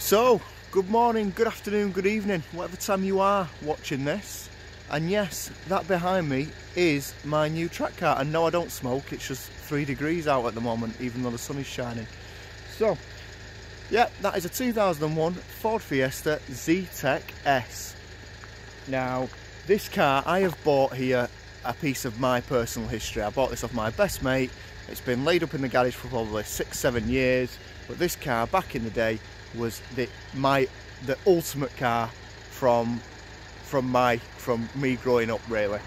So, good morning, good afternoon, good evening, whatever time you are watching this. And yes, that behind me is my new track car. And no, I don't smoke, it's just 3 degrees out at the moment, even though the sun is shining. So, yeah, that is a 2001 Ford Fiesta Zetec S. Now, this car, I have bought here a piece of my personal history. I bought this off my best mate. It's been laid up in the garage for probably 6-7 years. But this car, back in the day, was the ultimate car from me growing up, really.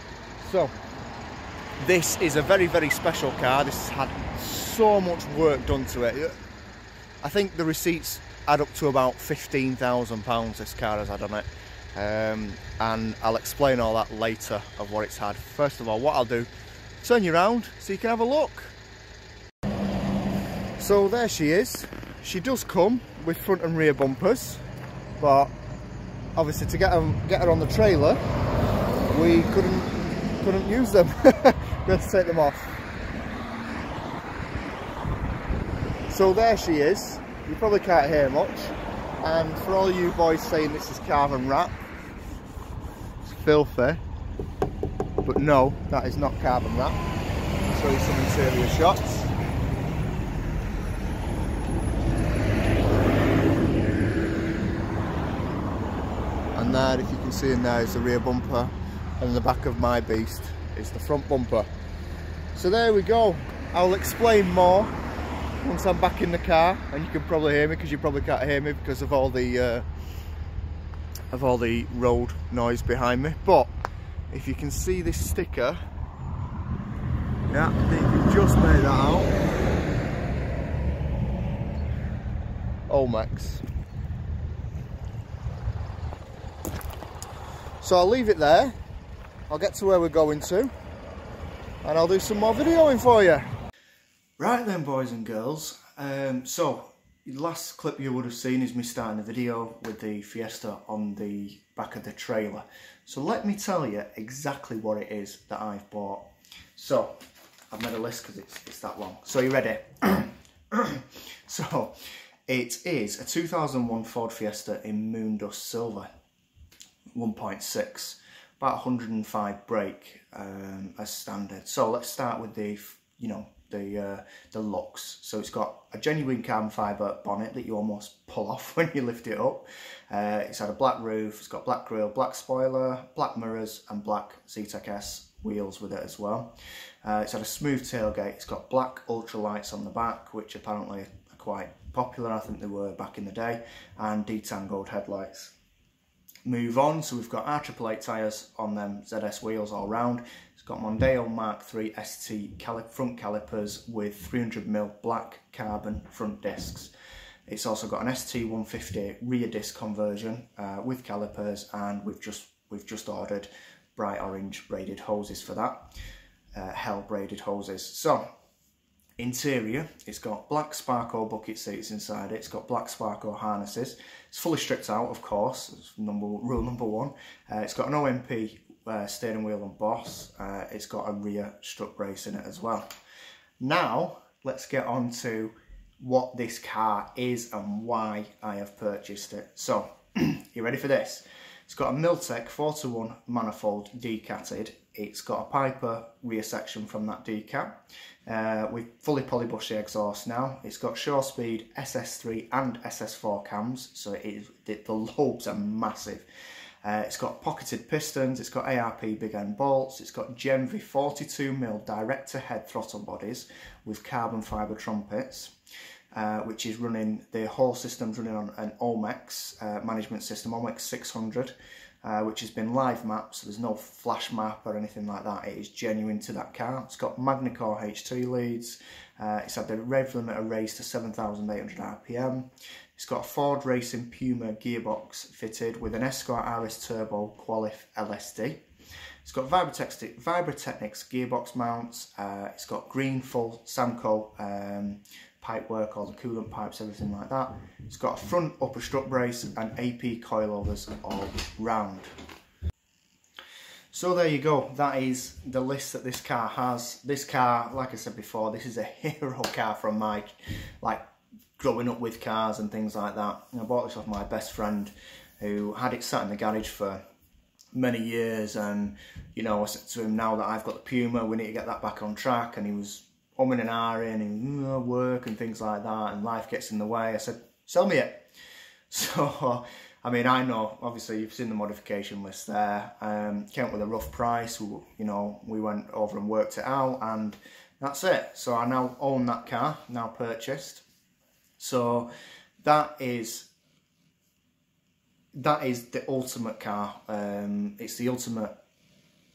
So this is a very special car. This has had so much work done to it. I think the receipts add up to about £15,000 this car has had on it, and I'll explain all that later of what it's had. First of all, what I'll do, turn you around so you can have a look. So there she is. She does come with front and rear bumpers, but obviously to get her on the trailer, we couldn't use them. We had to take them off. So there she is. You probably can't hear much. And for all you boys saying this is carbon wrap, it's filthy. But no, that is not carbon wrap. I'll show you some interior shots. And there, if you can see in there, is the rear bumper, and the back of my beast is the front bumper. So there we go. I'll explain more once I'm back in the car, and you can probably hear me, because you probably can't hear me because of all the road noise behind me. But if you can see this sticker, yeah, I think you can just make that out. Olmex. So I'll leave it there. I'll get to where we're going to, and I'll do some more videoing for you. Right then, boys and girls. So the last clip you would have seen is me starting the video with the Fiesta on the back of the trailer. So let me tell you exactly what it is that I've bought. So I've made a list because it's that long. So you ready? So it is a 2001 Ford Fiesta in Moondust Silver. 1.6, about 105 brake as standard. So let's start with the looks. So it's got a genuine carbon fibre bonnet that you almost pull off when you lift it up. It's had a black roof, it's got black grille, black spoiler, black mirrors and black Zetec S wheels with it as well. It's had a smooth tailgate, it's got black ultralights on the back, which apparently are quite popular, I think they were back in the day, and detangled headlights. Move on, so we've got R888 tyres on them ZS wheels all round. It's got Mondeo Mark III ST front calipers with 300mm black carbon front discs. It's also got an ST150 rear disc conversion with calipers, and we've just ordered bright orange braided hoses for that. Hell braided hoses. So interior, it's got black Sparco bucket seats inside it, it's got black Sparco harnesses, it's fully stripped out, of course, that's rule number one. It's got an OMP steering wheel and boss, it's got a rear strut brace in it as well. Now let's get on to what this car is and why I have purchased it. So you ready for this? It's got a Miltech 4:1 manifold decatted. It's got a Piper rear section from that decat with fully polybushy exhaust now. It's got Shore Speed SS3 and SS4 cams, so the lobes are massive. It's got pocketed pistons, it's got ARP big end bolts, it's got Genvi 42mm direct to head throttle bodies with carbon fibre trumpets. Which is running, the whole system's running on an Olmex management system, Olmex 600, which has been live mapped, so there's no flash map or anything like that. It is genuine to that car. It's got Magnacore H2 leads, it's had the rev limiter raised to 7,800 RPM. It's got a Ford Racing Puma gearbox fitted with an Escort RS Turbo Qualif LSD. It's got Vibratechnics gearbox mounts, it's got green full Samco pipe work, all the coolant pipes, everything like that. It's got a front upper strut brace and AP coilovers all round. So there you go, that is the list that this car has. This car, like I said before, this is a hero car from my growing up with cars and things like that. And I bought this off my best friend who had it sat in the garage for many years, and you know, I said to him, now that I've got the Puma, we need to get that back on track, and he was umming and ahhing and work and things like that, and life gets in the way. I said, sell me it. So I mean, I know obviously you've seen the modification list there. Came up with a rough price. You know, we went over and worked it out, and that's it. So I now own that car, now purchased. So that is the ultimate car. It's the ultimate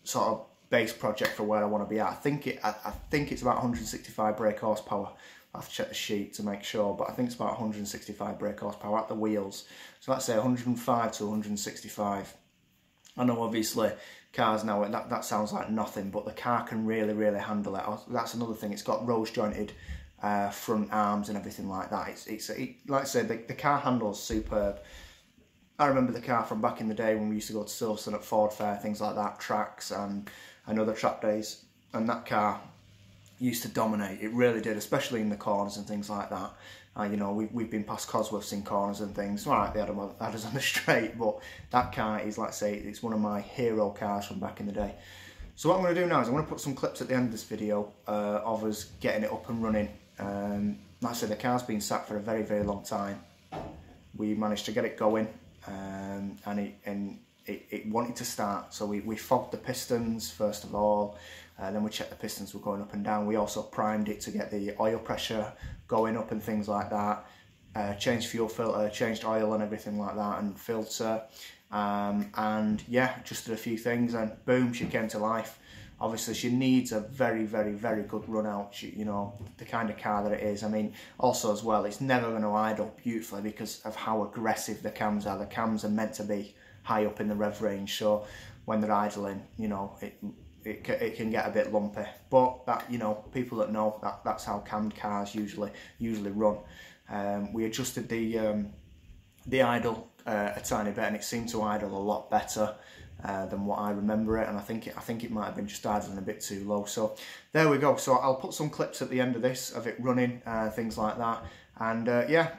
sort of base project for where I want to be at. I think it's about 165 brake horsepower. I have to check the sheet to make sure, but I think it's about 165 brake horsepower at the wheels. So let's say 105 to 165. I know obviously cars now, that sounds like nothing, but the car can really, really handle it. That's another thing. It's got rose jointed front arms and everything like that. Like I said, the car handles superb. I remember the car from back in the day when we used to go to Silverstone at Ford Fair, things like that, tracks and other track days, and that car used to dominate. It really did, especially in the corners and things like that. You know, we've been past Cosworths in corners and things. All right, they had us on the straight, but that car is, like I say, it's one of my hero cars from back in the day. So what I'm going to do now is I'm going to put some clips at the end of this video of us getting it up and running. Like I said, the car's been sat for a very, very long time. We managed to get it going, and it wanted to start. So we fogged the pistons first of all. Then we checked the pistons were going up and down. We also primed it to get the oil pressure going up and things like that. Changed fuel filter, changed oil and everything like that, and filter. And yeah, just did a few things, and boom, she came to life. Obviously, she needs a very, very, very good run out. You know, the kind of car that it is. I mean, also as well, it's never going to idle beautifully because of how aggressive the cams are. The cams are meant to be high up in the rev range, so when they're idling, you know, it can get a bit lumpy. But that, you know, people that know that's how cammed cars usually run. We adjusted the idle a tiny bit, and it seemed to idle a lot better than what I remember it, and I think it might have been just idling a bit too low. So there we go. So I'll put some clips at the end of this of it running, things like that. And yeah,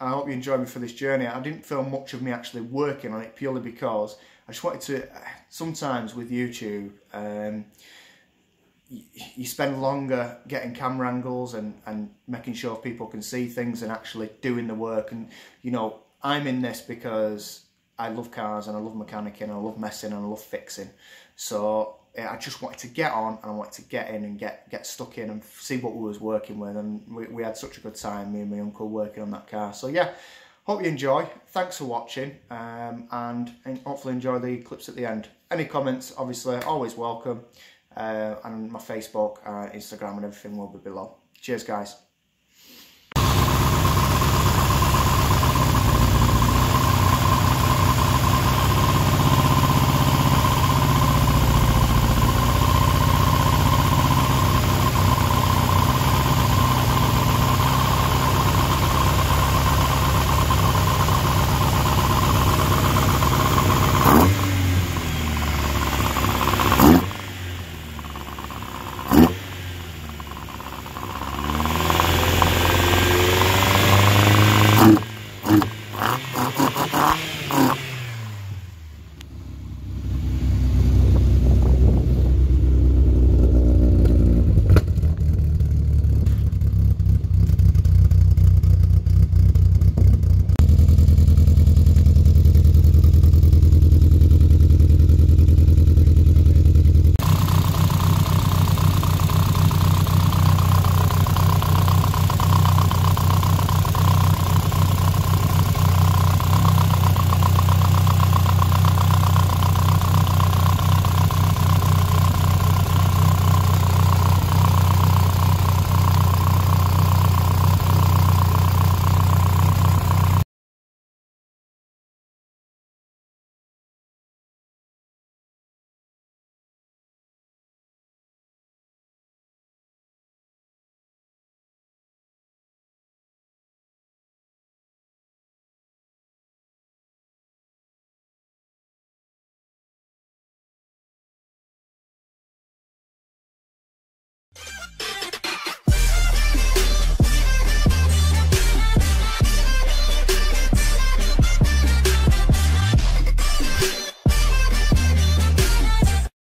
I hope you enjoyed me for this journey. I didn't film much of me actually working on it purely because I just wanted to. Sometimes with YouTube, you spend longer getting camera angles and making sure people can see things and actually doing the work. And you know, I'm in this because I love cars and I love mechanicking and I love messing and I love fixing. So I just wanted to get on and I wanted to get in and get stuck in and see what we was working with. And we had such a good time, me and my uncle, working on that car. So yeah, hope you enjoy. Thanks for watching, and hopefully enjoy the clips at the end. Any comments, obviously, always welcome. And my Facebook, Instagram and everything will be below. Cheers, guys.